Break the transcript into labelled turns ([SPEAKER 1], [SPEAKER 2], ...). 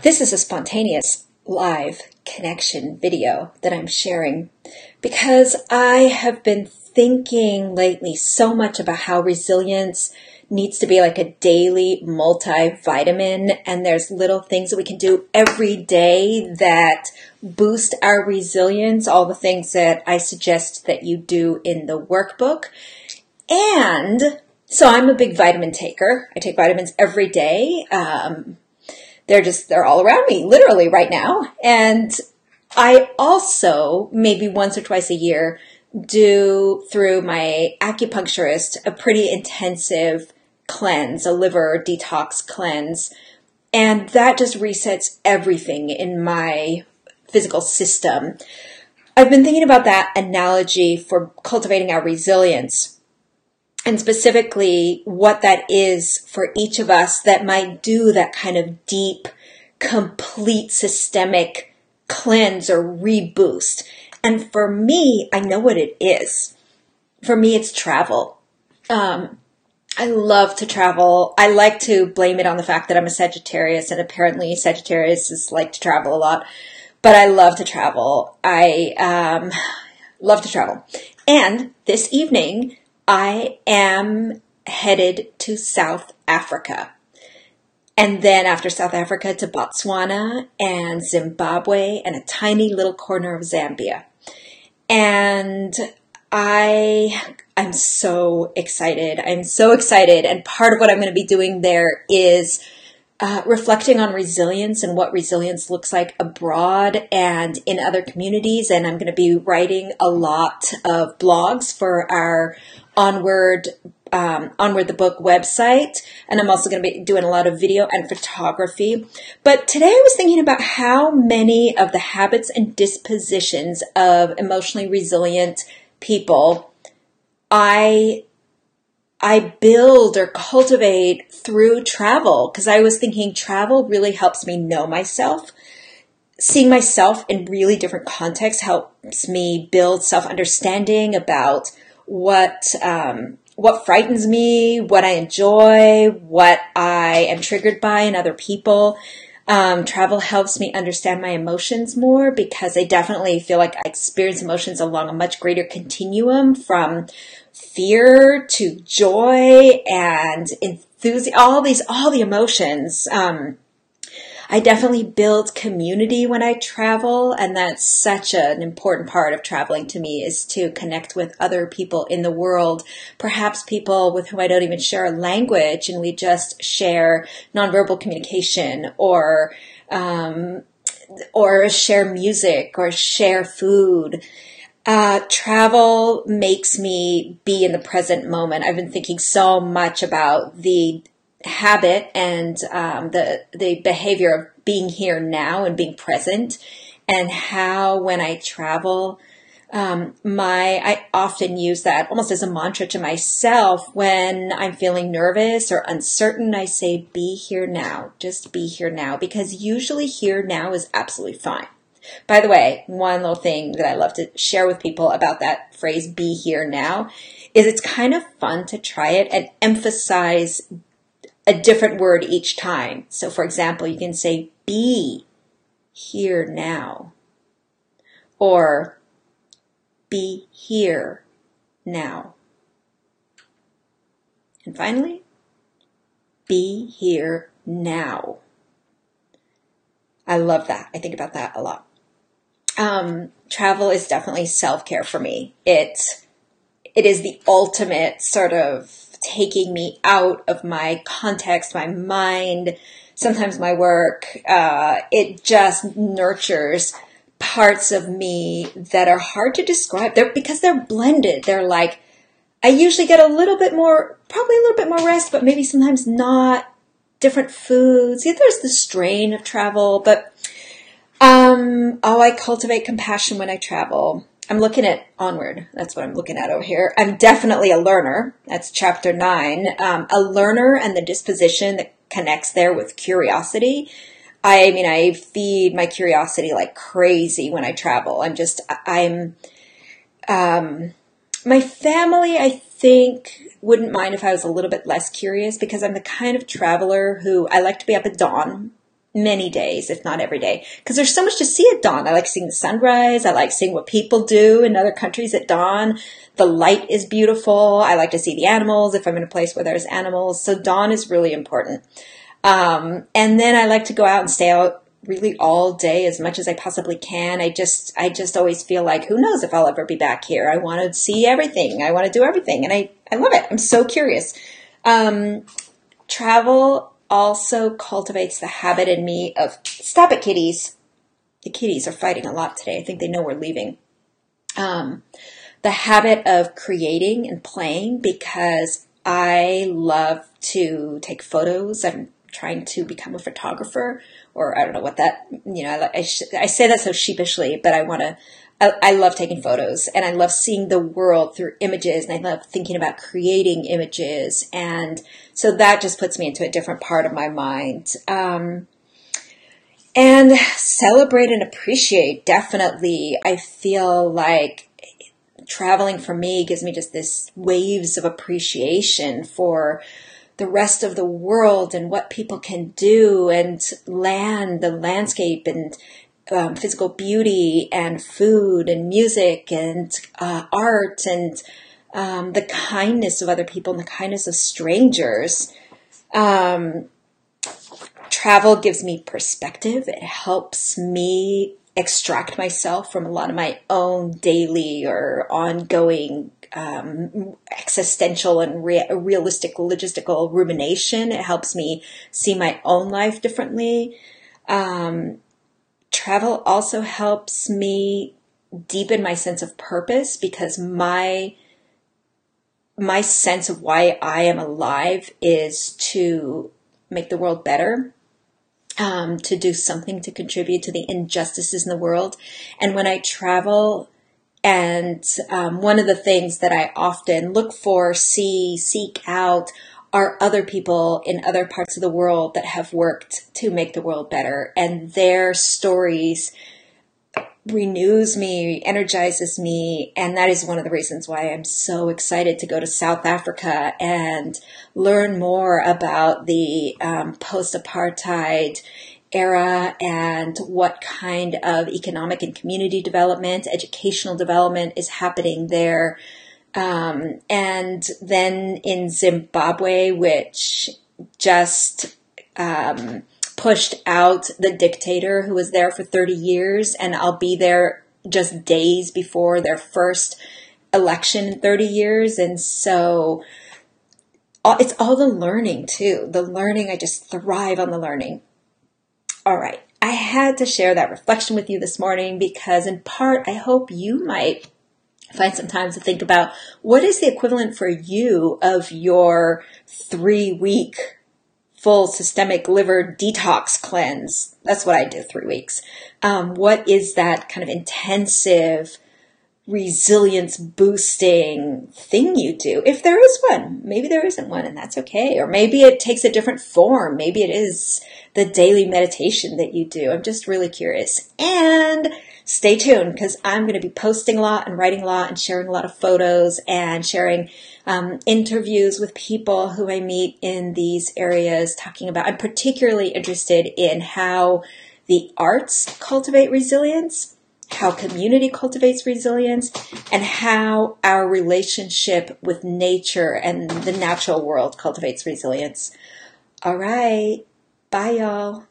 [SPEAKER 1] This is a spontaneous live connection video that I'm sharing because I have been thinking lately so much about how resilience needs to be like a daily multivitamin, and there's little things that we can do every day that boost our resilience, all the things that I suggest that you do in the workbook. And so I'm a big vitamin taker. I take vitamins every day. They're all around me, literally right now. And I also, maybe once or twice a year, do through my acupuncturist a pretty intensive cleanse, a liver detox cleanse. And that just resets everything in my physical system. I've been thinking about that analogy for cultivating our resilience, and specifically what that is for each of us that might do that kind of deep, complete systemic cleanse or reboost. And for me, I know what it is. For me, it's travel. I love to travel. I like to blame it on the fact that I'm a Sagittarius, and apparently Sagittarius like to travel a lot. But I love to travel. I love to travel. And this evening, I am headed to South Africa. And then after South Africa to Botswana and Zimbabwe and a tiny little corner of Zambia. And I'm so excited. I'm so excited. And part of what I'm going to be doing there is reflecting on resilience and what resilience looks like abroad and in other communities. And I'm going to be writing a lot of blogs for our Onward the book website. And I'm also going to be doing a lot of video and photography. But today I was thinking about how many of the habits and dispositions of emotionally resilient people I build or cultivate through travel, because I was thinking travel really helps me know myself. Seeing myself in really different contexts helps me build self-understanding about what frightens me, what I enjoy, what I am triggered by in other people. Travel helps me understand my emotions more, because I definitely feel like I experience emotions along a much greater continuum, from fear to joy and enthusiasm, all the emotions. I definitely build community when I travel, and that's such an important part of traveling to me, is to connect with other people in the world, perhaps people with whom I don't even share a language, and we just share nonverbal communication, or share music, or share food. Travel makes me be in the present moment. I've been thinking so much about the habit and the behavior of being here now and being present, and how when I travel, I often use that almost as a mantra to myself. When I'm feeling nervous or uncertain, I say, be here now, just be here now, because usually here now is absolutely fine. By the way, one little thing that I love to share with people about that phrase, be here now, is it's kind of fun to try it and emphasize a different word each time. So for example, you can say, be here now, or be here now. And finally, be here now. I love that. I think about that a lot. Travel is definitely self-care for me. It is the ultimate sort of taking me out of my context, my mind, sometimes my work. It just nurtures parts of me that are hard to describe. Because they're blended. They're like, I usually get probably a little bit more rest, but maybe sometimes not. Different foods. Yeah, there's the strain of travel, but I cultivate compassion when I travel. I'm looking at Onward. That's what I'm looking at over here. I'm definitely a learner. That's chapter 9. A learner, and the disposition that connects there with curiosity. I feed my curiosity like crazy when I travel. My family, I think, wouldn't mind if I was a little bit less curious, because I'm the kind of traveler who I like to be up at dawn. many days, if not every day, because there's so much to see at dawn. I like seeing the sunrise. I like seeing what people do in other countries at dawn. The light is beautiful. I like to see the animals if I'm in a place where there's animals. So dawn is really important. And then I like to go out and stay out really all day as much as I possibly can. I just always feel like, who knows if I'll ever be back here. I want to see everything. I want to do everything. And I love it. I'm so curious. Travel also cultivates the habit in me of, stop it, kitties. The kitties are fighting a lot today. I think they know we're leaving. The habit of creating and playing, because I love to take photos. I'm trying to become a photographer, or I don't know what that, I say that so sheepishly, but I love taking photos, and I love seeing the world through images, and I love thinking about creating images. And so that just puts me into a different part of my mind. And celebrate and appreciate. Definitely. I feel like traveling for me gives me just this waves of appreciation for the rest of the world and what people can do, and the landscape, and physical beauty, and food, and music, and art, and the kindness of other people, and the kindness of strangers. Travel gives me perspective. It helps me extract myself from a lot of my own daily or ongoing existential and realistic logistical rumination. It helps me see my own life differently. Travel also helps me deepen my sense of purpose, because my sense of why I am alive is to make the world better, to do something to contribute to the injustices in the world. And when I travel, and one of the things that I often look for, seek out, are other people in other parts of the world that have worked to make the world better. And their stories renews me, energizes me. And that is one of the reasons why I'm so excited to go to South Africa and learn more about the post-apartheid era, and what kind of economic and community development, educational development is happening there. And then in Zimbabwe, which just pushed out the dictator who was there for 30 years, and I'll be there just days before their first election in 30 years. And so it's all the learning too. The learning, I just thrive on the learning. All right. I had to share that reflection with you this morning because, in part, I hope you might find some time to think about what is the equivalent for you of your 3-week full systemic liver detox cleanse. That's what I do, 3 weeks. What is that kind of intensive, resilience boosting thing you do? If there is one, maybe there isn't one, and that's okay. Or maybe it takes a different form. Maybe it is the daily meditation that you do. I'm just really curious. And stay tuned, because I'm going to be posting a lot and writing a lot and sharing a lot of photos and sharing interviews with people who I meet in these areas, talking about, I'm particularly interested in how the arts cultivate resilience, how community cultivates resilience, and how our relationship with nature and the natural world cultivates resilience. All right. Bye, y'all.